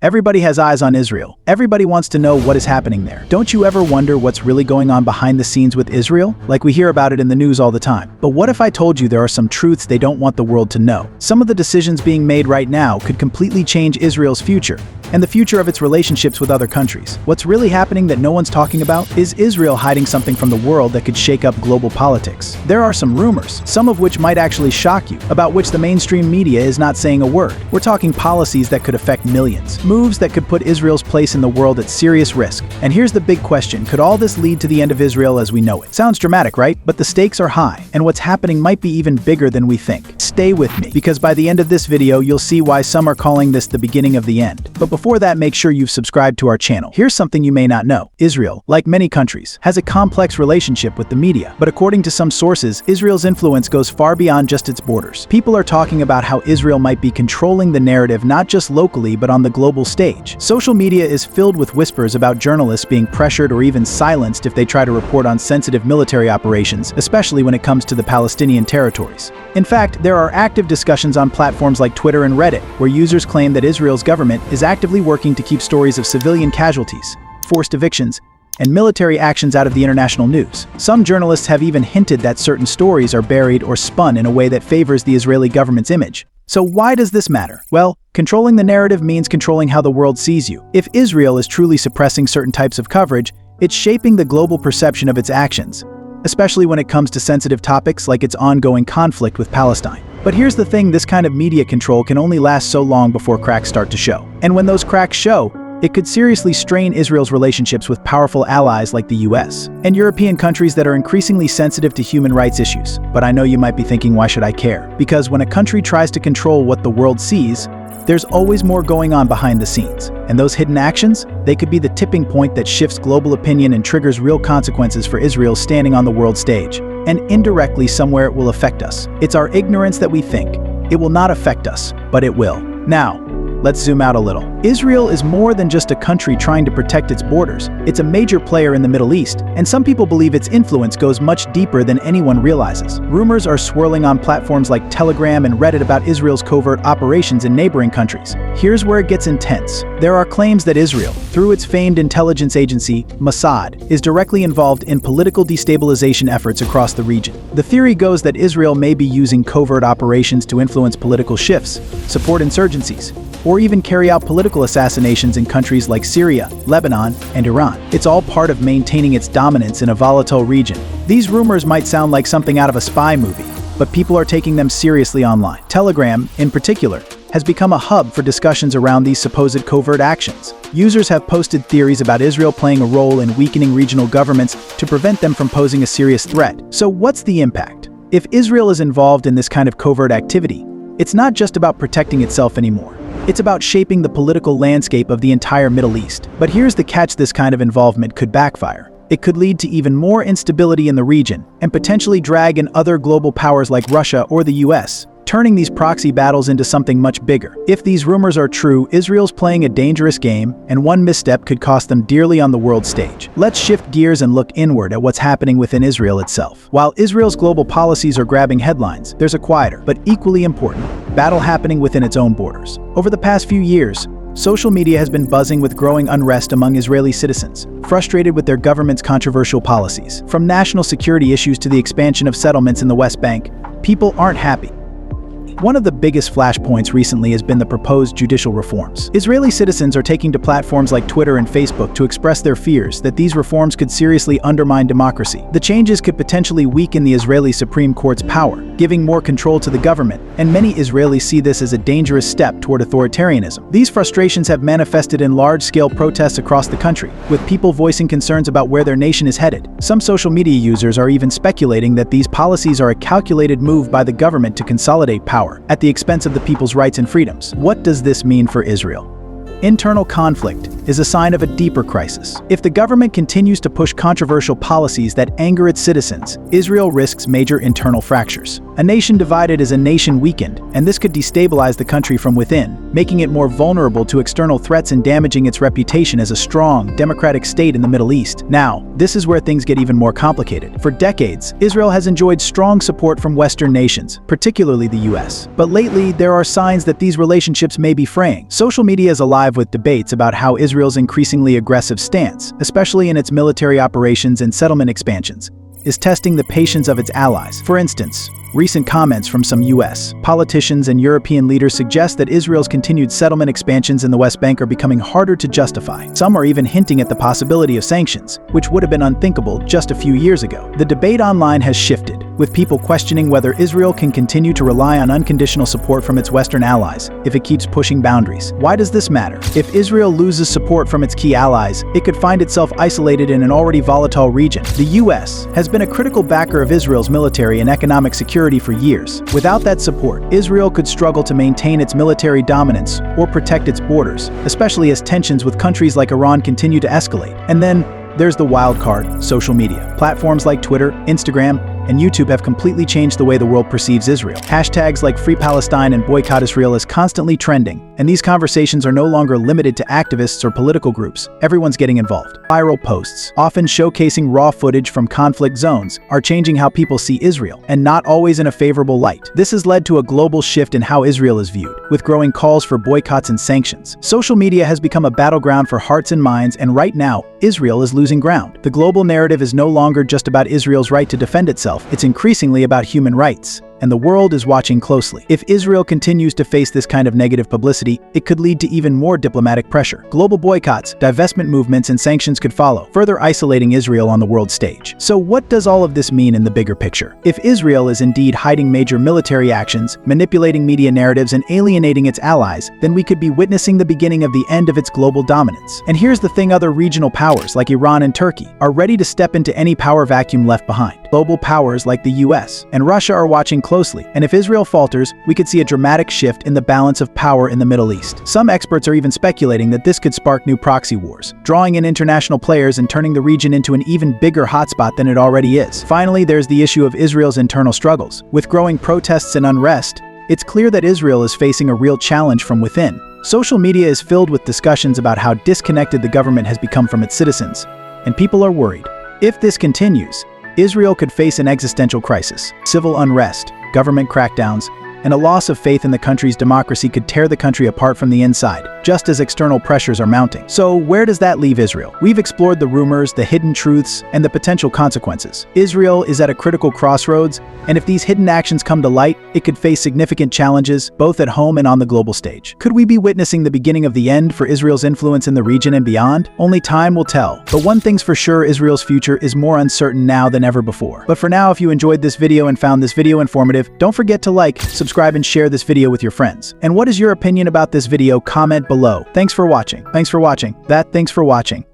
Everybody has eyes on Israel. Everybody wants to know what is happening there. Don't you ever wonder what's really going on behind the scenes with Israel? Like we hear about it in the news all the time. But what if I told you there are some truths they don't want the world to know? Some of the decisions being made right now could completely change Israel's future, and the future of its relationships with other countries. What's really happening that no one's talking about? Is Israel hiding something from the world that could shake up global politics? There are some rumors, some of which might actually shock you, about which the mainstream media is not saying a word. We're talking policies that could affect millions, moves that could put Israel's place in the world at serious risk. And here's the big question: could all this lead to the end of Israel as we know it? Sounds dramatic, right? But the stakes are high, and what's happening might be even bigger than we think. Stay with me, because by the end of this video, you'll see why some are calling this the beginning of the end. But before that, make sure you've subscribed to our channel. Here's something you may not know. Israel, like many countries, has a complex relationship with the media. But according to some sources, Israel's influence goes far beyond just its borders. People are talking about how Israel might be controlling the narrative not just locally but on the global stage. Social media is filled with whispers about journalists being pressured or even silenced if they try to report on sensitive military operations, especially when it comes to the Palestinian territories. In fact, there are active discussions on platforms like Twitter and Reddit, where users claim that Israel's government is actively working to keep stories of civilian casualties, forced evictions, and military actions out of the international news. Some journalists have even hinted that certain stories are buried or spun in a way that favors the Israeli government's image. So why does this matter? Well, controlling the narrative means controlling how the world sees you. If Israel is truly suppressing certain types of coverage, it's shaping the global perception of its actions, especially when it comes to sensitive topics like its ongoing conflict with Palestine. But here's the thing: this kind of media control can only last so long before cracks start to show. And when those cracks show, it could seriously strain Israel's relationships with powerful allies like the US and European countries that are increasingly sensitive to human rights issues. But I know you might be thinking, why should I care? Because when a country tries to control what the world sees, there's always more going on behind the scenes. And those hidden actions, they could be the tipping point that shifts global opinion and triggers real consequences for Israel standing on the world stage. And indirectly, somewhere it will affect us. It's our ignorance that we think it will not affect us, but it will. Now, let's zoom out a little. Israel is more than just a country trying to protect its borders. It's a major player in the Middle East, and some people believe its influence goes much deeper than anyone realizes. Rumors are swirling on platforms like Telegram and Reddit about Israel's covert operations in neighboring countries. Here's where it gets intense. There are claims that Israel, through its famed intelligence agency, Mossad, is directly involved in political destabilization efforts across the region. The theory goes that Israel may be using covert operations to influence political shifts, support insurgencies, or even carry out political assassinations in countries like Syria, Lebanon, and Iran. It's all part of maintaining its dominance in a volatile region. These rumors might sound like something out of a spy movie, but people are taking them seriously online. Telegram, in particular, has become a hub for discussions around these supposed covert actions. Users have posted theories about Israel playing a role in weakening regional governments to prevent them from posing a serious threat. So what's the impact? If Israel is involved in this kind of covert activity, it's not just about protecting itself anymore. It's about shaping the political landscape of the entire Middle East. But here's the catch: this kind of involvement could backfire. It could lead to even more instability in the region and potentially drag in other global powers like Russia or the US, turning these proxy battles into something much bigger. If these rumors are true, Israel's playing a dangerous game, and one misstep could cost them dearly on the world stage. Let's shift gears and look inward at what's happening within Israel itself. While Israel's global policies are grabbing headlines, there's a quieter, but equally important, battle happening within its own borders. Over the past few years, social media has been buzzing with growing unrest among Israeli citizens, frustrated with their government's controversial policies. From national security issues to the expansion of settlements in the West Bank, people aren't happy. One of the biggest flashpoints recently has been the proposed judicial reforms. Israeli citizens are taking to platforms like Twitter and Facebook to express their fears that these reforms could seriously undermine democracy. The changes could potentially weaken the Israeli Supreme Court's power, giving more control to the government, and many Israelis see this as a dangerous step toward authoritarianism. These frustrations have manifested in large-scale protests across the country, with people voicing concerns about where their nation is headed. Some social media users are even speculating that these policies are a calculated move by the government to consolidate power at the expense of the people's rights and freedoms. What does this mean for Israel? Internal conflict. is a sign of a deeper crisis. If the government continues to push controversial policies that anger its citizens, Israel risks major internal fractures. A nation divided is a nation weakened, and this could destabilize the country from within, making it more vulnerable to external threats and damaging its reputation as a strong, democratic state in the Middle East. Now, this is where things get even more complicated. For decades, Israel has enjoyed strong support from Western nations, particularly the US. But lately, there are signs that these relationships may be fraying. Social media is alive with debates about how Israel's increasingly aggressive stance, especially in its military operations and settlement expansions, is testing the patience of its allies. For instance, recent comments from some US politicians and European leaders suggest that Israel's continued settlement expansions in the West Bank are becoming harder to justify. Some are even hinting at the possibility of sanctions, which would have been unthinkable just a few years ago. The debate online has shifted, with people questioning whether Israel can continue to rely on unconditional support from its Western allies if it keeps pushing boundaries. Why does this matter? If Israel loses support from its key allies, it could find itself isolated in an already volatile region. The US has been a critical backer of Israel's military and economic security for years. Without that support, Israel could struggle to maintain its military dominance or protect its borders, especially as tensions with countries like Iran continue to escalate. And then there's the wild card, social media. Platforms like Twitter, Instagram, and YouTube have completely changed the way the world perceives Israel. Hashtags like Free Palestine and Boycott Israel is constantly trending, and these conversations are no longer limited to activists or political groups. Everyone's getting involved. Viral posts, often showcasing raw footage from conflict zones, are changing how people see Israel, and not always in a favorable light. This has led to a global shift in how Israel is viewed, with growing calls for boycotts and sanctions. Social media has become a battleground for hearts and minds, and right now, Israel is losing ground. The global narrative is no longer just about Israel's right to defend itself. It's increasingly about human rights, and the world is watching closely. If Israel continues to face this kind of negative publicity, it could lead to even more diplomatic pressure. Global boycotts, divestment movements, and sanctions could follow, further isolating Israel on the world stage. So what does all of this mean in the bigger picture? If Israel is indeed hiding major military actions, manipulating media narratives, and alienating its allies, then we could be witnessing the beginning of the end of its global dominance. And here's the thing: other regional powers like Iran and Turkey are ready to step into any power vacuum left behind. Global powers like the US and Russia are watching closely, and if Israel falters, we could see a dramatic shift in the balance of power in the Middle East. Some experts are even speculating that this could spark new proxy wars, drawing in international players and turning the region into an even bigger hotspot than it already is. Finally, there's the issue of Israel's internal struggles. With growing protests and unrest, it's clear that Israel is facing a real challenge from within. Social media is filled with discussions about how disconnected the government has become from its citizens, and people are worried. If this continues, Israel could face an existential crisis. Civil unrest, government crackdowns, and a loss of faith in the country's democracy could tear the country apart from the inside, just as external pressures are mounting. So where does that leave Israel? We've explored the rumors, the hidden truths, and the potential consequences. Israel is at a critical crossroads, and if these hidden actions come to light, it could face significant challenges, both at home and on the global stage. Could we be witnessing the beginning of the end for Israel's influence in the region and beyond? Only time will tell. But one thing's for sure: Israel's future is more uncertain now than ever before. But for now, if you enjoyed this video and found this video informative, don't forget to like, subscribe, and share this video with your friends. And what is your opinion about this video? Comment below. Thanks for watching. Thanks for watching. Thanks for watching.